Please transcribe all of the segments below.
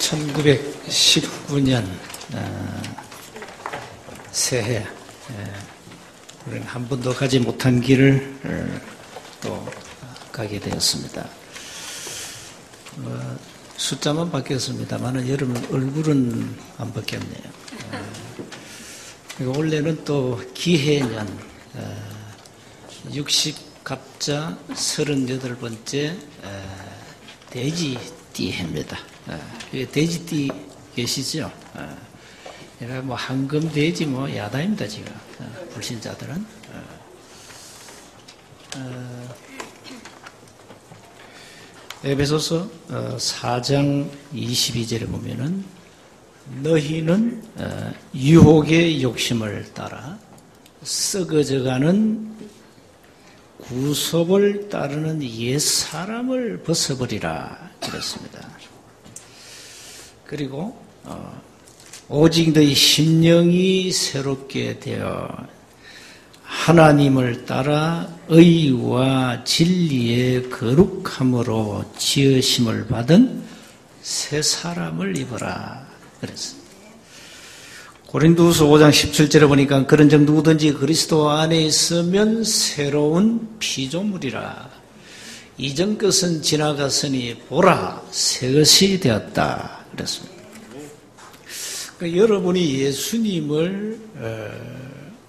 1919년 새해 우리는 한 번도 가지 못한 길을 또 가게 되었습니다. 숫자만 바뀌었습니다만 여러분 얼굴은 안 바뀌었네요. 그리고 올해는 또 기해년 60갑자 38번째 돼지띠해입니다. 돼지띠 계시죠? 얘가 뭐 황금 돼지 뭐 야단입니다 지금 불신자들은. 에베소서 4장 22절에 보면은 너희는 유혹의 욕심을 따라 썩어져가는 구속을 따르는 옛사람을 벗어버리라 그랬습니다. 그리고 오직 너희 심령이 새롭게 되어 하나님을 따라 의와 진리의 거룩함으로 지으심을 받은 새 사람을 입어라 그랬습니다. 고린도후서 5장 17절에 보니까 그런즉 누구든지 그리스도 안에 있으면 새로운 피조물이라. 이전 것은 지나갔으니 보라 새 것이 되었다 그랬습니다. 그러니까 여러분이 예수님을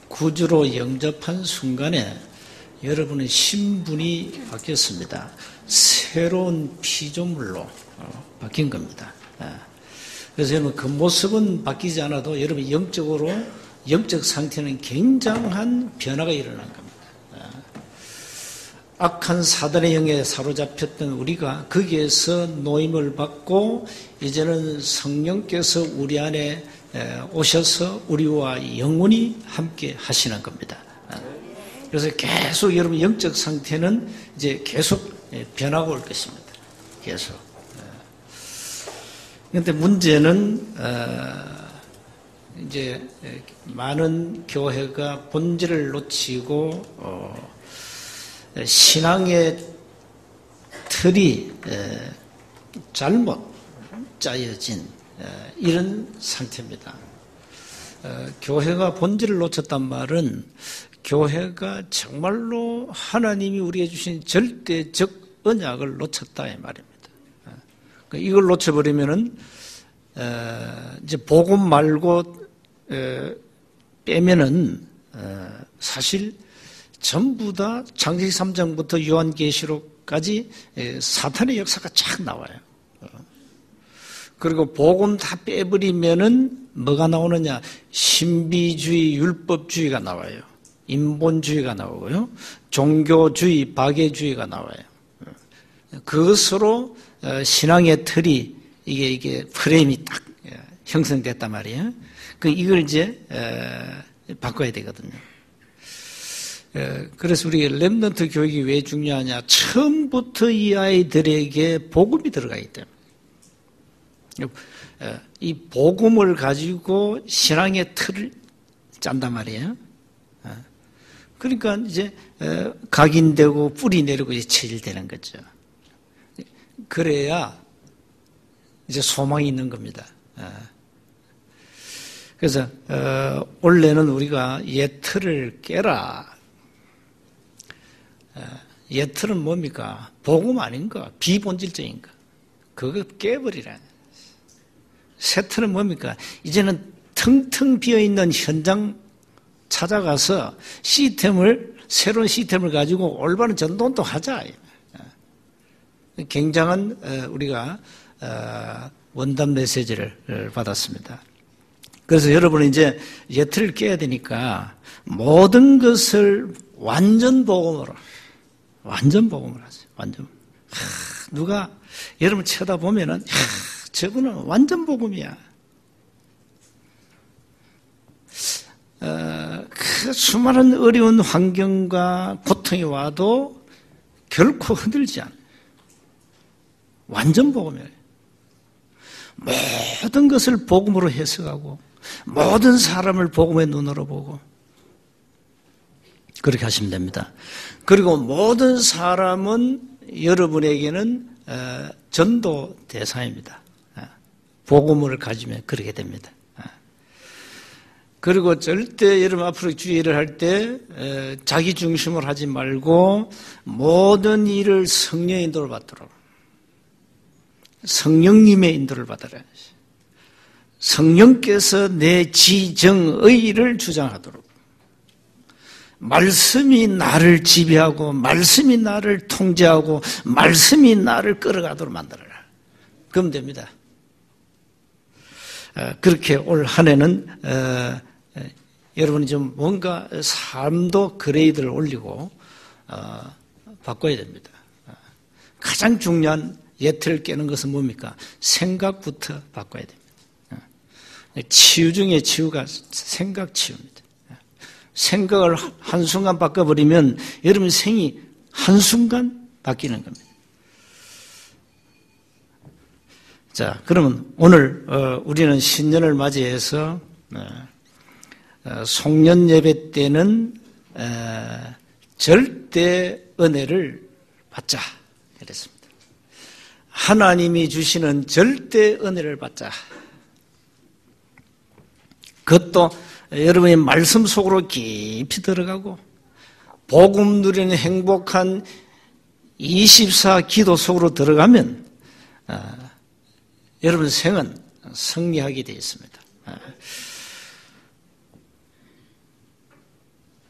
구주로 영접한 순간에 여러분의 신분이 바뀌었습니다. 새로운 피조물로 바뀐 겁니다. 그래서 여러분 그 모습은 바뀌지 않아도 여러분 영적으로 영적 상태는 굉장한 변화가 일어난 겁니다. 악한 사단의 영에 사로잡혔던 우리가 거기에서 노임을 받고 이제는 성령께서 우리 안에 오셔서 우리와 영원히 함께 하시는 겁니다. 그래서 계속 여러분 영적 상태는 이제 계속 변하고 올 것입니다. 계속. 그런데 문제는 이제 많은 교회가 본질을 놓치고 신앙의 틀이 잘못 짜여진 이런 상태입니다. 교회가 본질을 놓쳤단 말은 교회가 정말로 하나님이 우리에게 주신 절대적 언약을 놓쳤다 이 말입니다. 이걸 놓쳐버리면은 이제 복음 말고 빼면은 사실 전부 다 창세기 3장부터 요한계시록까지 사탄의 역사가 쫙 나와요. 그리고 복음 다 빼버리면은 뭐가 나오느냐? 신비주의, 율법주의가 나와요. 인본주의가 나오고요. 종교주의, 박애주의가 나와요. 그것으로 신앙의 틀이 이게 프레임이 딱 형성됐단 말이에요. 이걸 이제 바꿔야 되거든요. 그래서 우리 렘넌트 교육이 왜 중요하냐? 처음부터 이 아이들에게 복음이 들어가기 때문에 이 복음을 가지고 신앙의 틀을 짠단 말이에요. 그러니까 이제 각인되고 뿌리 내리고 이제 체질되는 거죠. 그래야 이제 소망이 있는 겁니다. 그래서 원래는 우리가 옛 틀을 깨라. 옛 틀은 뭡니까? 복음 아닌가? 비본질적인가? 그거 깨버리라. 새 틀은 뭡니까? 이제는 텅텅 비어있는 현장 찾아가서 새로운 시스템을 가지고 올바른 전도도 하자. 굉장한 우리가 원단 메시지를 받았습니다. 그래서 여러분은 이제 옛 틀을 깨야 되니까 모든 것을 완전 복음으로 하세요. 완전. 누가 여러분 쳐다보면은 저거는 완전 복음이야. 그 수많은 어려운 환경과 고통이 와도 결코 흔들지 않아요. 완전 복음이에요. 모든 것을 복음으로 해석하고 모든 사람을 복음의 눈으로 보고 그렇게 하시면 됩니다. 그리고 모든 사람은 여러분에게는 전도 대상입니다. 복음을 가지면 그렇게 됩니다. 그리고 절대 여러분 앞으로 주의를 할 때 자기 중심으로 하지 말고 모든 일을 성령의 인도를 받도록, 성령님의 인도를 받아라. 성령께서 내 지정의를 주장하도록, 말씀이 나를 지배하고 말씀이 나를 통제하고 말씀이 나를 끌어가도록 만들어라. 그러면 됩니다. 그렇게 올 한 해는 여러분이 좀 뭔가 삶도 그레이드를 올리고 바꿔야 됩니다. 가장 중요한 예틀을 깨는 것은 뭡니까? 생각부터 바꿔야 됩니다. 치유 중에 치유가 생각 치유입니다. 생각을 한순간 바꿔버리면 여러분 생이 한순간 바뀌는 겁니다. 자, 그러면 오늘 우리는 신년을 맞이해서 송년 예배 때는 절대 은혜를 받자 이랬습니다. 하나님이 주시는 절대 은혜를 받자. 그것도 여러분이 말씀 속으로 깊이 들어가고 복음 누리는 행복한 24 기도 속으로 들어가면 여러분 생은 승리하게 되어 있습니다.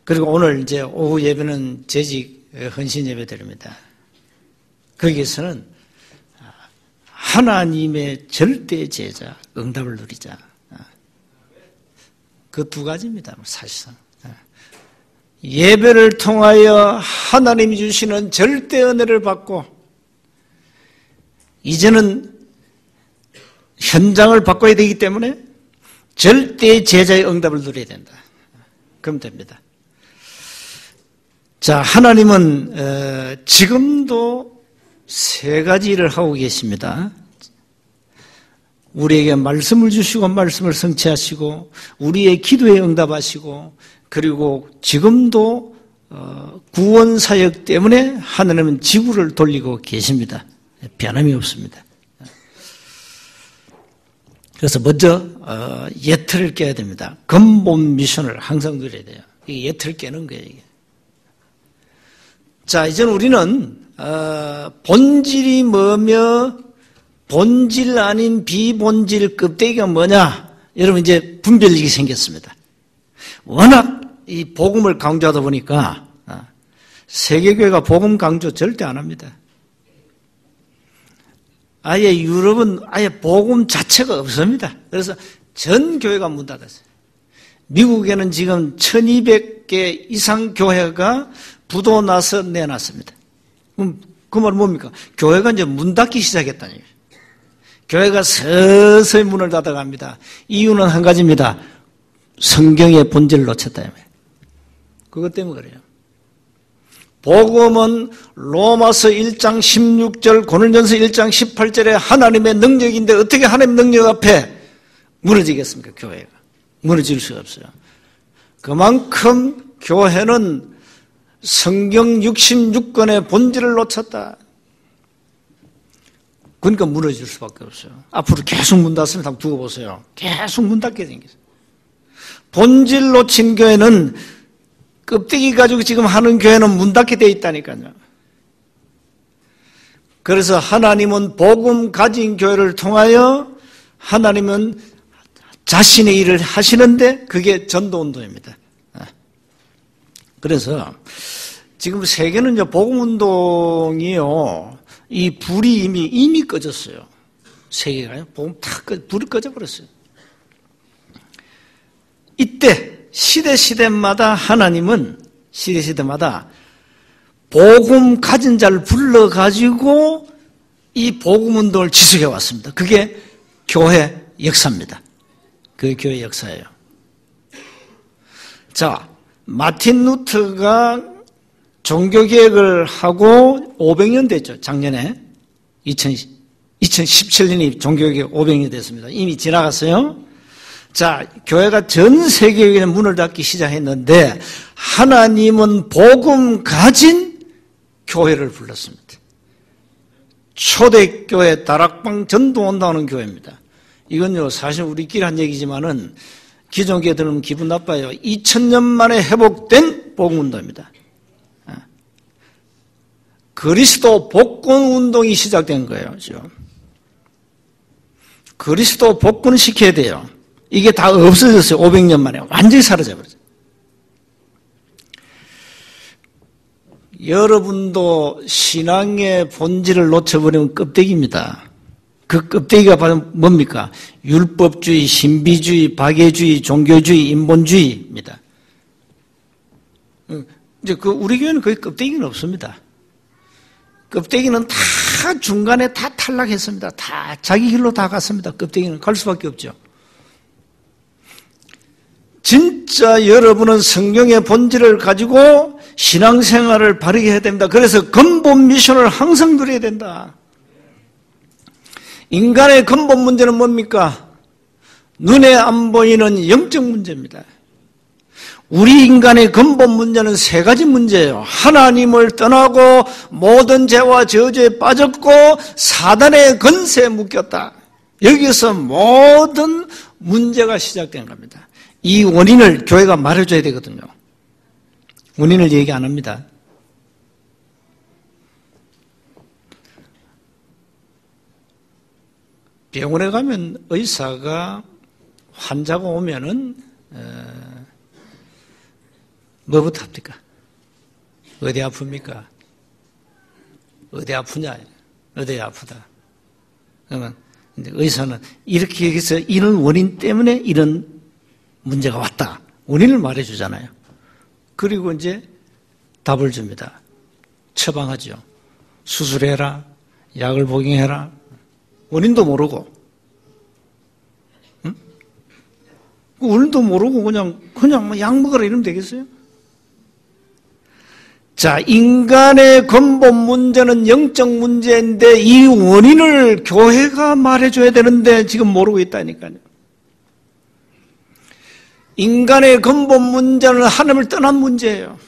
그리고 오늘 이제 오후 예배는 재직 헌신 예배 드립니다. 거기에서는 하나님의 절대 제자 응답을 누리자. 그 두 가지입니다. 사실상 예배를 통하여 하나님이 주시는 절대 은혜를 받고 이제는 현장을 바꿔야 되기 때문에 절대 제자의 응답을 누려야 된다. 그럼 됩니다. 자, 하나님은 지금도 세 가지 일을 하고 계십니다. 우리에게 말씀을 주시고 말씀을 성취하시고 우리의 기도에 응답하시고 그리고 지금도 구원 사역 때문에 하나님은 지구를 돌리고 계십니다. 변함이 없습니다. 그래서 먼저 예틀을 깨야 됩니다. 근본 미션을 항상 누려야 돼요. 이게 예틀을 깨는 거예요. 이게. 자, 이제는 우리는 본질이 뭐며 본질 아닌 비본질 껍데기가 뭐냐? 여러분 이제 분별력이 생겼습니다. 워낙 이 복음을 강조하다 보니까 세계교회가 복음 강조 절대 안 합니다. 아예 유럽은 아예 복음 자체가 없습니다. 그래서 전 교회가 문 닫았어요. 미국에는 지금 1200개 이상 교회가 부도 나서 내놨습니다. 그럼 그 말은 뭡니까? 교회가 이제 문 닫기 시작했다는 얘기예요. 교회가 서서히 문을 닫아갑니다. 이유는 한 가지입니다. 성경의 본질을 놓쳤다. 그것 때문에 그래요. 복음은 로마서 1장 16절, 고린도전서 1장 18절에 하나님의 능력인데 어떻게 하나님의 능력 앞에 무너지겠습니까? 교회가. 무너질 수가 없어요. 그만큼 교회는 성경 66권의 본질을 놓쳤다. 그러니까 무너질 수밖에 없어요. 앞으로 계속 문 닫으면 한번 두고 보세요. 계속 문 닫게 생겼어요. 본질 놓친 교회는 껍데기 가지고 지금 하는 교회는 문 닫게 돼 있다니까요. 그래서 하나님은 복음 가진 교회를 통하여 하나님은 자신의 일을 하시는데 그게 전도운동입니다. 그래서 지금 세계는 복음운동이요. 이 불이 이미 꺼졌어요. 세계가요. 복음 다 불이 꺼져버렸어요. 이때 시대마다 하나님은 시대마다 복음 가진 자를 불러가지고 이 복음운동을 지속해 왔습니다. 그게 교회 역사입니다. 그게 교회 역사예요. 자, 마틴 루터가 종교개혁을 하고 500년 됐죠. 작년에 2017년이 종교개혁 500년 됐습니다. 이미 지나갔어요. 자, 교회가 전 세계에 문을 닫기 시작했는데 하나님은 복음 가진 교회를 불렀습니다. 초대교회 다락방 전도온다는 교회입니다. 이건요, 사실 우리끼리 한 얘기지만은 기존 교회 들으면 기분 나빠요. 2000년 만에 회복된 복음운동입니다. 그리스도 복권 운동이 시작된 거예요. 지금. 그리스도 복권 시켜야 돼요. 이게 다 없어졌어요. 500년 만에. 완전히 사라져버렸어요. 여러분도 신앙의 본질을 놓쳐버리면 껍데기입니다. 그 껍데기가 바로 뭡니까? 율법주의, 신비주의, 박애주의, 종교주의, 인본주의입니다. 이제 우리 교회는 거의 껍데기는 없습니다. 껍데기는 다 중간에 다 탈락했습니다. 다 자기 길로 다 갔습니다. 껍데기는 갈 수밖에 없죠. 진짜 여러분은 성경의 본질을 가지고 신앙생활을 바르게 해야 됩니다. 그래서 근본 미션을 항상 누려야 된다. 인간의 근본 문제는 뭡니까? 눈에 안 보이는 영적 문제입니다. 우리 인간의 근본 문제는 세 가지 문제예요. 하나님을 떠나고 모든 죄와 저주에 빠졌고 사단의 권세에 묶였다. 여기서 모든 문제가 시작된 겁니다. 이 원인을 교회가 말해줘야 되거든요. 원인을 얘기 안 합니다. 병원에 가면 의사가 환자가 오면은 뭐부터 합니까? 어디 아픕니까? 어디 아프냐? 어디 아프다. 그러면 이제 의사는 이렇게 해서 이런 원인 때문에 이런 문제가 왔다. 원인을 말해주잖아요. 그리고 이제 답을 줍니다. 처방하죠. 수술해라. 약을 복용해라. 원인도 모르고. 응? 원인도 모르고 그냥 뭐 약 먹으라 이러면 되겠어요? 자, 인간의 근본 문제는 영적 문제인데 이 원인을 교회가 말해줘야 되는데 지금 모르고 있다니까요. 인간의 근본 문제는 하나님을 떠난 문제예요.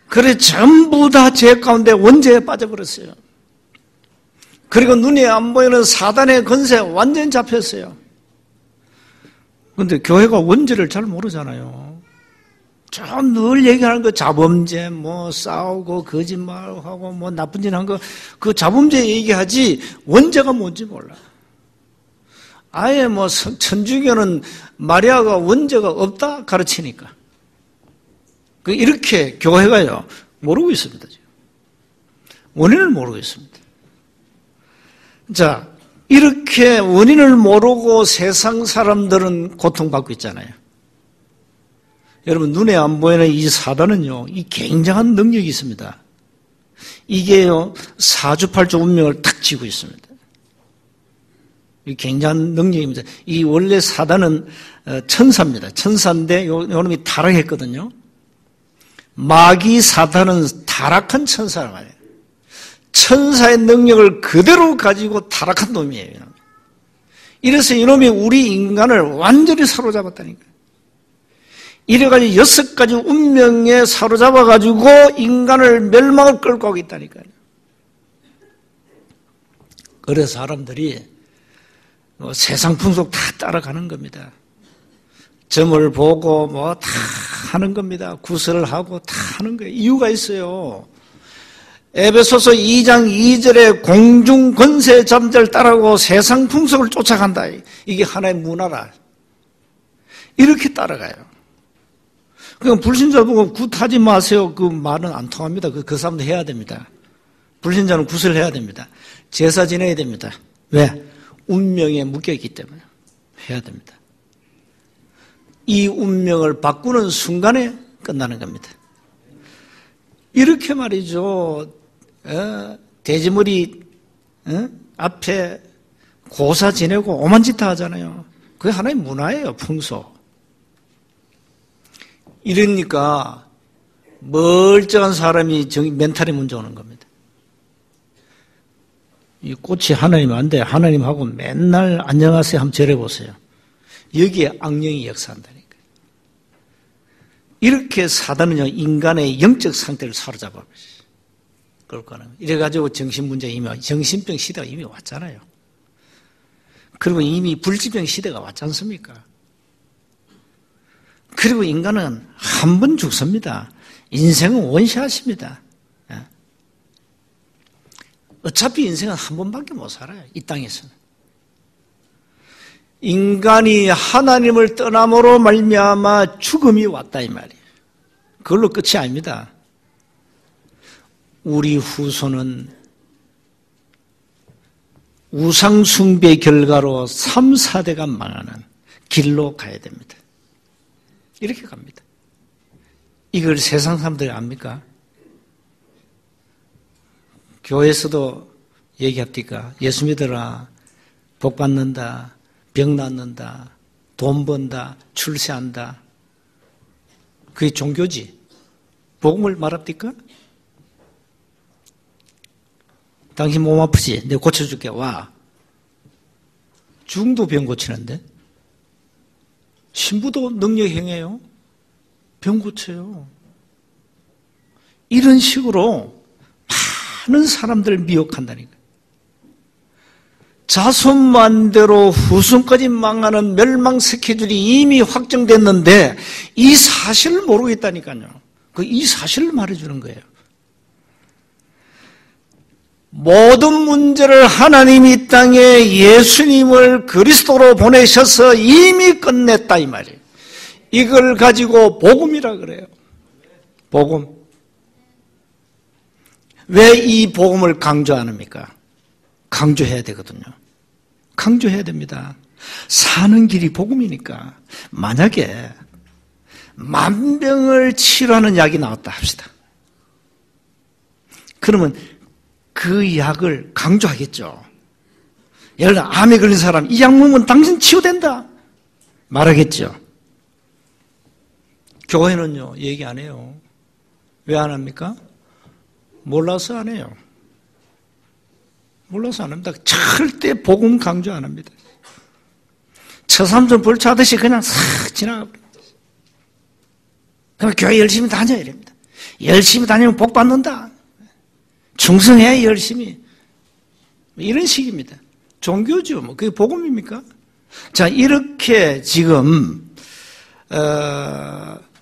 그래 전부 다 죄 가운데 원죄에 빠져버렸어요. 그리고 눈에 안 보이는 사단의 권세에 완전히 잡혔어요. 그런데 교회가 원죄를 잘 모르잖아요. 저 늘 얘기하는 거 자범죄, 뭐 싸우고 거짓말하고 뭐 나쁜 짓 한 거 그 자범죄 얘기하지 원죄가 뭔지 몰라. 아예 뭐 천주교는 마리아가 원죄가 없다 가르치니까. 이렇게 교회가요 모르고 있습니다. 지금. 원인을 모르고 있습니다. 자, 이렇게 원인을 모르고 세상 사람들은 고통받고 있잖아요. 여러분 눈에 안 보이는 이 사단은요, 이 굉장한 능력이 있습니다. 이게요 사주팔조 운명을 탁 쥐고 있습니다. 이 굉장한 능력입니다. 이 원래 사단은 천사입니다. 천사인데 요놈이 타락했거든요. 마귀 사단은 타락한 천사라고 해요. 천사의 능력을 그대로 가지고 타락한 놈이에요. 이래서 이놈이 우리 인간을 완전히 사로잡았다니까요. 이래가지고 6가지 운명에 사로잡아가지고 인간을 멸망을 끌고 가고 있다니까요. 그래서 사람들이 세상 풍속 다 따라가는 겁니다. 점을 보고 뭐 다 하는 겁니다. 구설을 하고 다 하는 거예요. 이유가 있어요. 에베소서 2장 2절에 공중 권세 잠재를 따라가고 세상 풍속을 쫓아간다. 이게 하나의 문화라. 이렇게 따라가요. 그럼 불신자 보고 굿하지 마세요. 그 말은 안 통합니다. 그 사람도 해야 됩니다. 불신자는 굿을 해야 됩니다. 제사 지내야 됩니다. 왜? 운명에 묶여있기 때문에 해야 됩니다. 이 운명을 바꾸는 순간에 끝나는 겁니다. 이렇게 말이죠. 돼지머리 앞에 고사 지내고 오만 짓 다 하잖아요. 그게 하나의 문화예요. 풍소. 이러니까 멀쩡한 사람이 멘탈에 문제 오는 겁니다. 이 꽃이 하나님 안 돼. 하나님하고 맨날 안녕하세요 한번 절해보세요. 여기에 악령이 역사한다니까요. 이렇게 사단은요 인간의 영적 상태를 사로잡아버려요. 그럴 거는 이래가지고 정신문제 이미 정신병 시대가 이미 왔잖아요. 그리고 이미 불지병 시대가 왔지 않습니까? 그리고 인간은 한 번 죽습니다. 인생은 원샷입니다. 어차피 인생은 한 번밖에 못 살아요. 이 땅에서는. 인간이 하나님을 떠남으로 말미암아 죽음이 왔다 이 말이에요. 그걸로 끝이 아닙니다. 우리 후손은 우상숭배 결과로 3, 4대가 망하는 길로 가야 됩니다. 이렇게 갑니다. 이걸 세상 사람들이 압니까? 교회에서도 얘기합니까? 예수 믿어라, 복 받는다, 병 낫는다, 돈 번다, 출세한다. 그게 종교지. 복음을 말합니까? 당신 몸 아프지? 내가 고쳐줄게. 와. 중도 병 고치는데? 신부도 능력 행해요. 병 고쳐요. 이런 식으로 많은 사람들을 미혹한다니까. 자손만대로 후손까지 망하는 멸망 스케줄이 이미 확정됐는데 이 사실을 모르고 있다니까요. 이 사실을 말해주는 거예요. 모든 문제를 하나님이 이 땅에 예수님을 그리스도로 보내셔서 이미 끝냈다 이 말이에요. 이걸 가지고 복음이라 그래요. 복음. 왜 이 복음을 강조 안 합니까? 강조해야 되거든요. 강조해야 됩니다. 사는 길이 복음이니까. 만약에 만병을 치료하는 약이 나왔다 합시다. 그러면 그 약을 강조하겠죠. 예를 들어 암에 걸린 사람 이 약 먹으면 당신 치유된다 말하겠죠. 교회는요 얘기 안 해요. 왜 안 합니까? 몰라서 안 해요. 몰라서 안 합니다. 절대 복음 강조 안 합니다. 처삼선 불차듯이 그냥 싹 지나갑니다. 그럼 교회 열심히 다녀야 됩니다. 열심히 다니면 복 받는다. 충성해 열심히. 이런 식입니다. 종교죠. 뭐 그게 복음입니까? 자, 이렇게 지금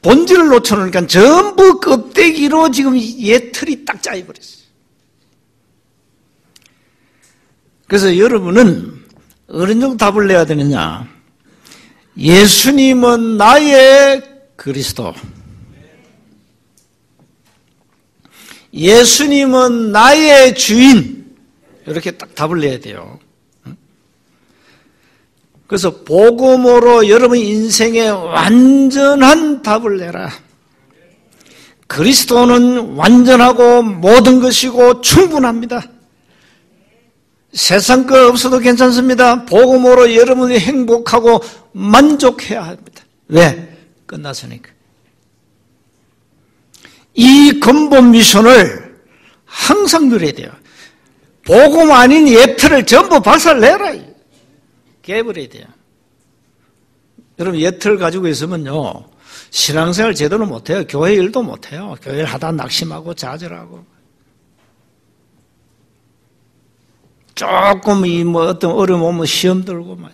본질을 놓쳐놓으니까 전부 껍데기로 지금 예틀이 딱 짜여버렸어요. 그래서 여러분은 어느 정도 답을 내야 되느냐? 예수님은 나의 그리스도. 예수님은 나의 주인. 이렇게 딱 답을 내야 돼요. 그래서 복음으로 여러분 인생에 완전한 답을 내라. 그리스도는 완전하고 모든 것이고 충분합니다. 세상 거 없어도 괜찮습니다. 복음으로 여러분이 행복하고 만족해야 합니다. 왜? 끝났으니까. 이 근본 미션을 항상 누려야 돼요. 복음 아닌 예틀을 전부 박살내라. 깨버려야 돼요. 여러분 예틀 가지고 있으면요 신앙생활 제대로 못해요. 교회 일도 못해요. 교회를 하다 낙심하고 좌절하고 조금 어떤 어려움 오면 시험 들고 막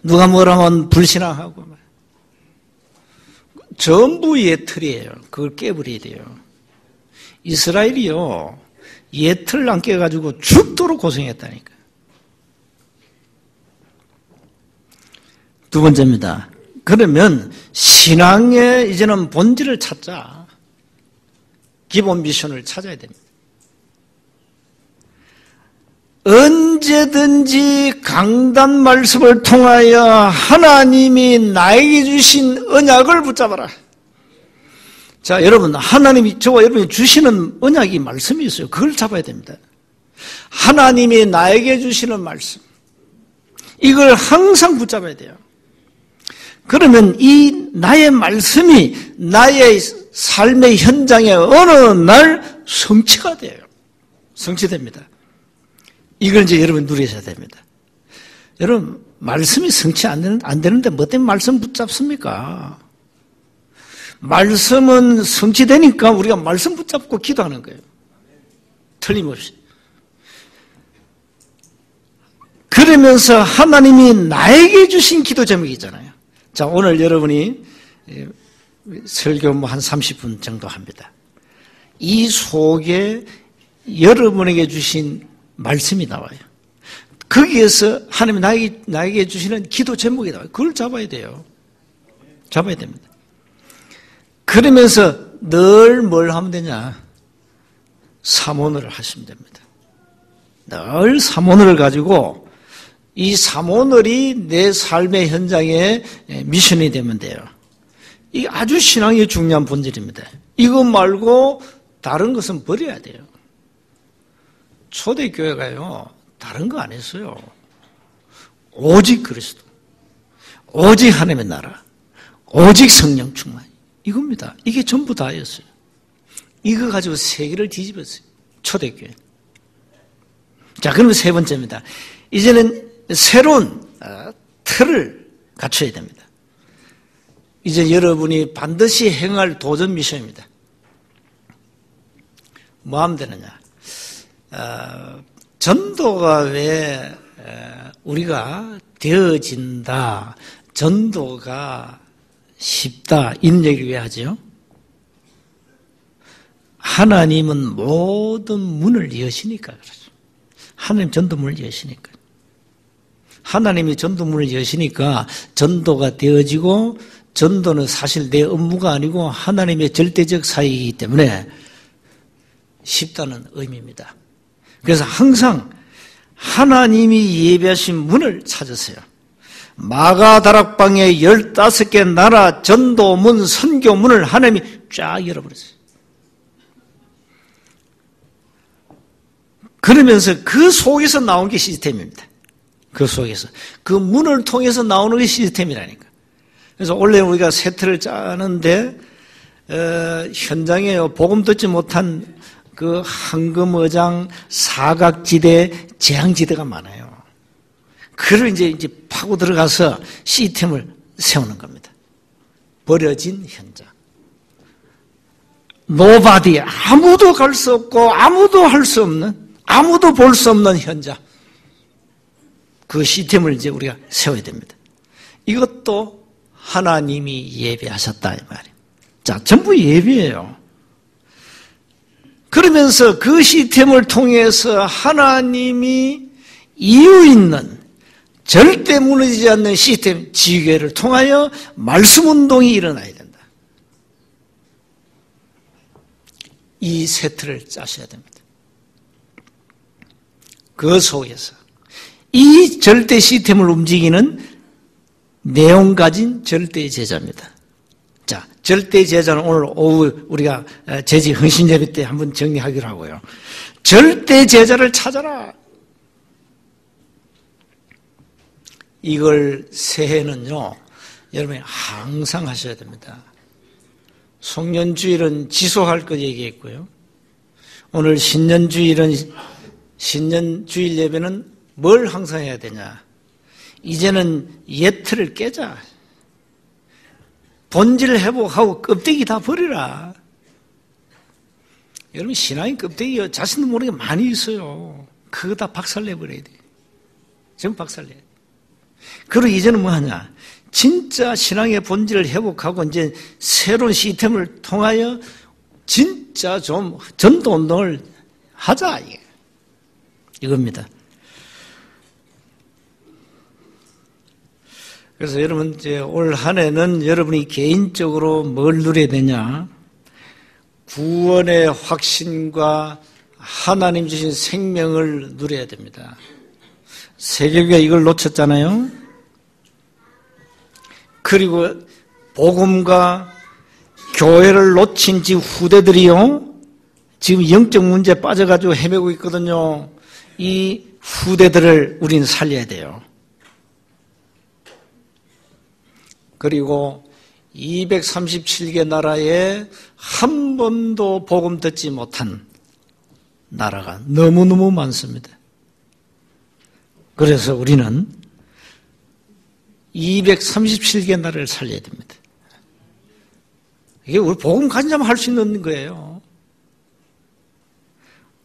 누가 뭐라면 불신앙하고 막 전부 예틀이에요. 그걸 깨버려야 돼요. 이스라엘이요 예틀 안 깨가지고 죽도록 고생했다니까. 두 번째입니다. 그러면 신앙의 이제는 본질을 찾자. 기본 미션을 찾아야 됩니다. 언제든지 강단 말씀을 통하여 하나님이 나에게 주신 언약을 붙잡아라. 자, 여러분, 하나님이 저와 여러분이 주시는 언약이 말씀이 있어요. 그걸 잡아야 됩니다. 하나님이 나에게 주시는 말씀. 이걸 항상 붙잡아야 돼요. 그러면 이 나의 말씀이 나의 삶의 현장에 어느 날 성취가 돼요. 성취됩니다. 이걸 이제 여러분 누리셔야 됩니다. 여러분, 말씀이 성취 안 되는데 뭐 때문에 말씀 붙잡습니까? 말씀은 성취되니까 우리가 말씀 붙잡고 기도하는 거예요. 틀림없이. 그러면서 하나님이 나에게 주신 기도 제목이잖아요. 자, 오늘 여러분이 설교 한 30분 정도 합니다. 이 속에 여러분에게 주신 말씀이 나와요. 거기에서 하나님이 나에게 주시는 기도 제목이 나와요. 그걸 잡아야 돼요. 잡아야 됩니다. 그러면서 늘 뭘 하면 되냐? 삼원어를 하시면 됩니다. 늘 삼원어를 가지고 이 삼원어이 내 삶의 현장에 미션이 되면 돼요. 이게 아주 신앙의 중요한 본질입니다. 이거 말고 다른 것은 버려야 돼요. 초대교회가요, 다른 거 안 했어요. 오직 그리스도, 오직 하나님의 나라, 오직 성령 충만. 이겁니다. 이게 전부 다였어요. 이거 가지고 세계를 뒤집었어요. 초대교회. 자, 그러면 세 번째입니다. 이제는 새로운 틀을 갖춰야 됩니다. 이제 여러분이 반드시 행할 도전 미션입니다. 뭐 하면 되느냐? 전도가 왜 우리가 되어진다, 전도가 쉽다, 이런 얘기를 왜 하죠? 하나님은 모든 문을 여시니까 그렇죠. 하나님 전도문을 여시니까. 하나님이 전도문을 여시니까 전도가 되어지고, 전도는 사실 내 업무가 아니고 하나님의 절대적 사역이기 때문에 쉽다는 의미입니다. 그래서 항상 하나님이 예배하신 문을 찾으세요. 마가 다락방에 15개 나라 전도문, 선교문을 하나님이 쫙 열어버렸어요. 그러면서 그 속에서 나온 게 시스템입니다. 그 속에서. 그 문을 통해서 나오는 게 시스템이라니까. 그래서 원래 우리가 세트를 짜는데 현장에 복음 듣지 못한 그 황금어장, 사각지대, 재앙지대가 많아요. 그걸 이제 파고 들어가서 시스템을 세우는 겁니다. 버려진 현장. 노바디, 아무도 갈 수 없고 아무도 할 수 없는, 아무도 볼 수 없는 현장. 그 시스템을 이제 우리가 세워야 됩니다. 이것도 하나님이 예배하셨다 이 말이에요. 자, 전부 예배예요. 그러면서 그 시스템을 통해서 하나님이 이유 있는 절대 무너지지 않는 시스템, 지교회를 통하여 말씀 운동이 일어나야 된다. 이 세트를 짜셔야 됩니다. 그 속에서 이 절대 시스템을 움직이는 내용 가진 절대 제자입니다. 자, 절대 제자는 오늘 오후 우리가 제지 헌신 예배 때 한번 정리하기로 하고요. 절대 제자를 찾아라. 이걸 새해는요, 여러분이 항상 하셔야 됩니다. 송년주일은 지속할 것 얘기했고요. 오늘 신년주일은, 신년주일 예배는 뭘 항상 해야 되냐? 이제는 옛 틀을 깨자. 본질 회복하고 껍데기 다 버리라. 여러분, 신앙의 껍데기 자신도 모르게 많이 있어요. 그거 다 박살내버려야 돼. 전부 박살내야 돼. 그리고 이제는 뭐 하냐? 진짜 신앙의 본질을 회복하고 이제 새로운 시스템을 통하여 진짜 좀 전도 운동을 하자. 이겁니다. 그래서 여러분, 이제 올 한 해는 여러분이 개인적으로 뭘 누려야 되냐? 구원의 확신과 하나님 주신 생명을 누려야 됩니다. 세계가 이걸 놓쳤잖아요. 그리고 복음과 교회를 놓친 지 후대들이요, 지금 영적 문제에 빠져가지고 헤매고 있거든요. 이 후대들을 우리는 살려야 돼요. 그리고 237개 나라에 한 번도 복음 듣지 못한 나라가 너무너무 많습니다. 그래서 우리는 237개 나라를 살려야 됩니다. 이게 우리 복음 가진 할 수 있는 거예요.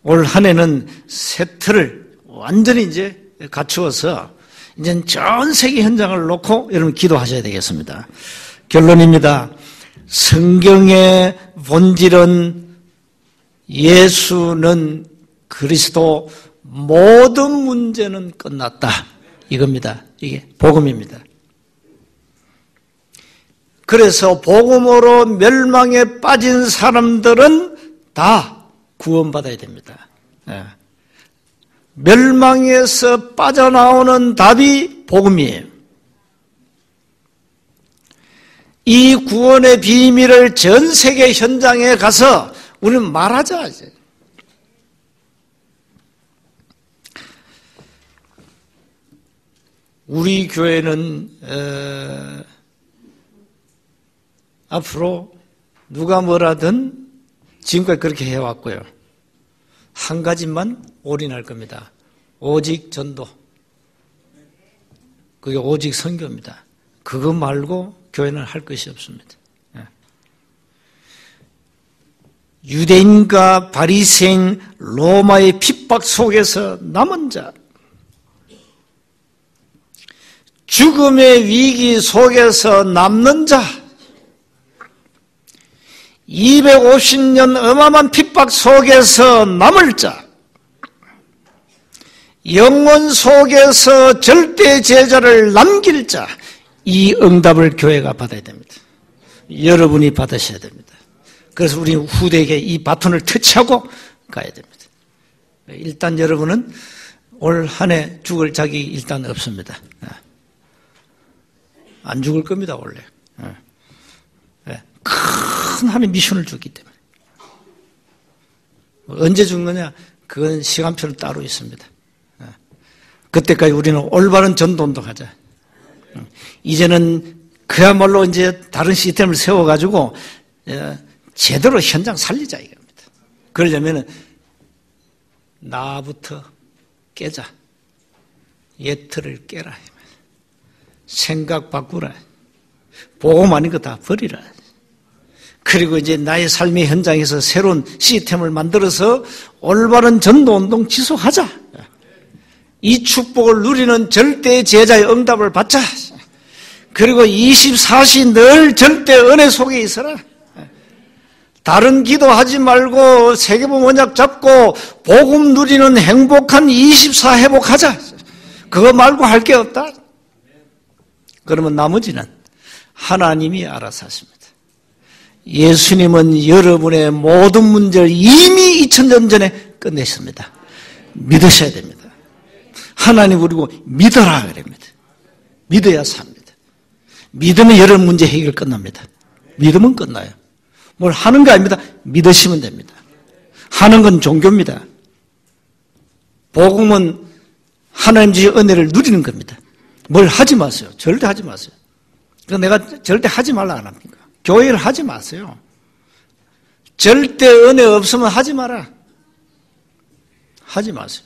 올 한 해는 세 틀을 완전히 이제 갖추어서 이제는 전 세계 현장을 놓고 여러분 기도하셔야 되겠습니다. 결론입니다. 성경의 본질은 예수는 그리스도, 모든 문제는 끝났다. 이겁니다. 이게 복음입니다. 그래서 복음으로 멸망에 빠진 사람들은 다 구원받아야 됩니다. 멸망에서 빠져나오는 답이 복음이에요. 이 구원의 비밀을 전 세계 현장에 가서 우리는 말하자. 우리 교회는 앞으로 누가 뭐라든 지금까지 그렇게 해왔고요. 한 가지만 올인할 겁니다. 오직 전도. 그게 오직 선교입니다. 그거 말고 교회는 할 것이 없습니다. 유대인과 바리새인 로마의 핍박 속에서 남은 자, 죽음의 위기 속에서 남는 자, 250년 어마어마한 핍박 속에서 남을 자, 영원 속에서 절대 제자를 남길 자, 이 응답을 교회가 받아야 됩니다. 여러분이 받으셔야 됩니다. 그래서 우리 후대에게 이 바톤을 터치하고 가야 됩니다. 일단 여러분은 올 한 해 죽을 자기 일단 없습니다. 안 죽을 겁니다, 원래. 큰 하나의 미션을 줬기 때문에. 언제 죽느냐? 그건 시간표는 따로 있습니다. 그때까지 우리는 올바른 전도운동하자. 이제는 그야말로 이제 다른 시스템을 세워가지고 제대로 현장 살리자 이겁니다. 그러려면 나부터 깨자. 옛틀을 깨라. 생각 바꾸라. 복음 아닌 거 다 버리라. 그리고 이제 나의 삶의 현장에서 새로운 시스템을 만들어서 올바른 전도운동 지속하자. 이 축복을 누리는 절대 제자의 응답을 받자. 그리고 24시 늘 절대 은혜 속에 있어라. 다른 기도하지 말고 세계복음 언약 잡고 복음 누리는 행복한 24 회복하자. 그거 말고 할 게 없다. 그러면 나머지는 하나님이 알아서 하십니다. 예수님은 여러분의 모든 문제를 이미 2000년 전에 끝내셨습니다. 믿으셔야 됩니다. 하나님 그리고 믿어라 그럽니다. 믿어야 삽니다. 믿으면 여러분 문제 해결 끝납니다. 믿으면 끝나요. 뭘 하는 거 아닙니다. 믿으시면 됩니다. 하는 건 종교입니다. 복음은 하나님 주신 은혜를 누리는 겁니다. 뭘 하지 마세요. 절대 하지 마세요. 그래서 내가 절대 하지 말라 안 합니까? 교회를 하지 마세요. 절대 은혜 없으면 하지 마라. 하지 마세요.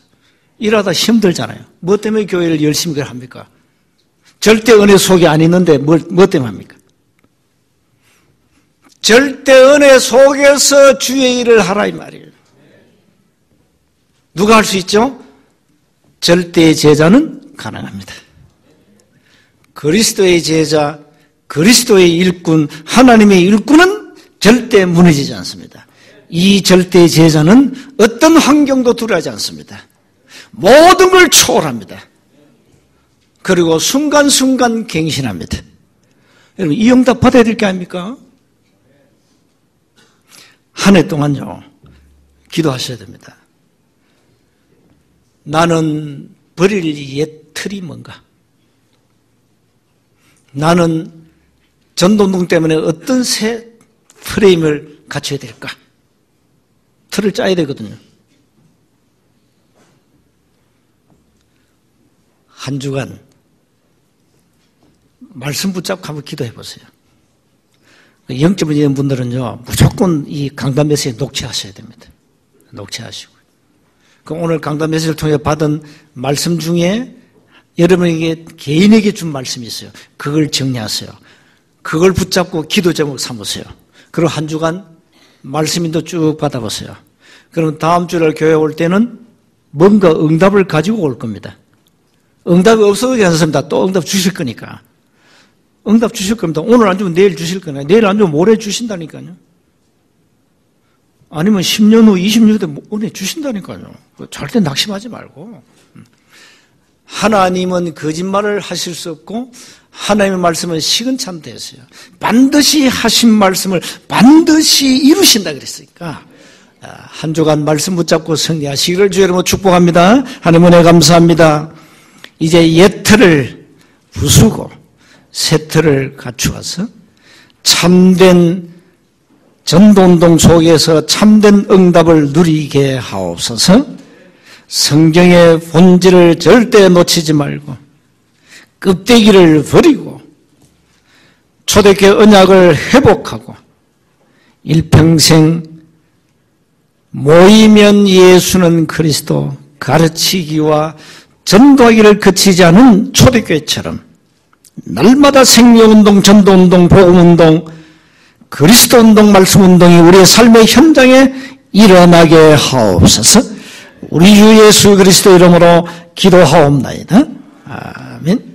일하다 힘들잖아요. 뭐 때문에 교회를 열심히 합니까? 절대 은혜 속에 안 있는데 뭐 때문에 합니까? 절대 은혜 속에서 주의 일을 하라 이 말이에요. 누가 할 수 있죠? 절대의 제자는 가능합니다. 그리스도의 제자, 그리스도의 일꾼, 하나님의 일꾼은 절대 무너지지 않습니다. 이 절대의 제자는 어떤 환경도 두려워하지 않습니다. 모든 걸 초월합니다. 그리고 순간순간 갱신합니다. 여러분 이 응답 받아야 될 게 아닙니까? 한 해 동안요 기도하셔야 됩니다. 나는 버릴 옛 틀이 뭔가? 나는 전도운동 때문에 어떤 새 프레임을 갖춰야 될까? 틀을 짜야 되거든요. 한 주간 말씀 붙잡고 한번 기도해 보세요. 영적인 있는 분들은요 무조건 이 강단 메시지 녹취하셔야 됩니다. 녹취하시고. 그럼 오늘 강단 메시지를 통해 받은 말씀 중에 여러분에게 개인에게 준 말씀이 있어요. 그걸 정리하세요. 그걸 붙잡고 기도 제목 삼으세요. 그리고 한 주간 말씀인도 쭉 받아보세요. 그럼 다음 주를 교회 올 때는 뭔가 응답을 가지고 올 겁니다. 응답이 없어도 괜찮습니다. 또 응답 주실 거니까. 응답 주실 겁니다. 오늘 안 주면 내일 주실 거니까. 내일 안 주면 모레 주신다니까요. 아니면 10년 후, 20년 후에 은혜 주신다니까요. 절대 낙심하지 말고. 하나님은 거짓말을 하실 수 없고 하나님의 말씀은 시근참대했어요. 반드시 하신 말씀을 반드시 이루신다 그랬으니까 한 주간 말씀 붙잡고 승리하시기를 주의 이름으로 축복합니다. 하나님 은혜 감사합니다. 이제 옛 틀을 부수고 새 틀을 갖추어서 참된 전도운동 속에서 참된 응답을 누리게 하옵소서. 성경의 본질을 절대 놓치지 말고 껍데기를 버리고 초대교회 언약을 회복하고 일평생 모이면 예수는 그리스도 가르치기와 전도하기를 그치지 않은 초대교회처럼 날마다 생명운동, 전도운동, 복음운동, 그리스도운동, 말씀운동이 우리의 삶의 현장에 일어나게 하옵소서. 우리 주 예수 그리스도 이름으로 기도하옵나이다. 아멘.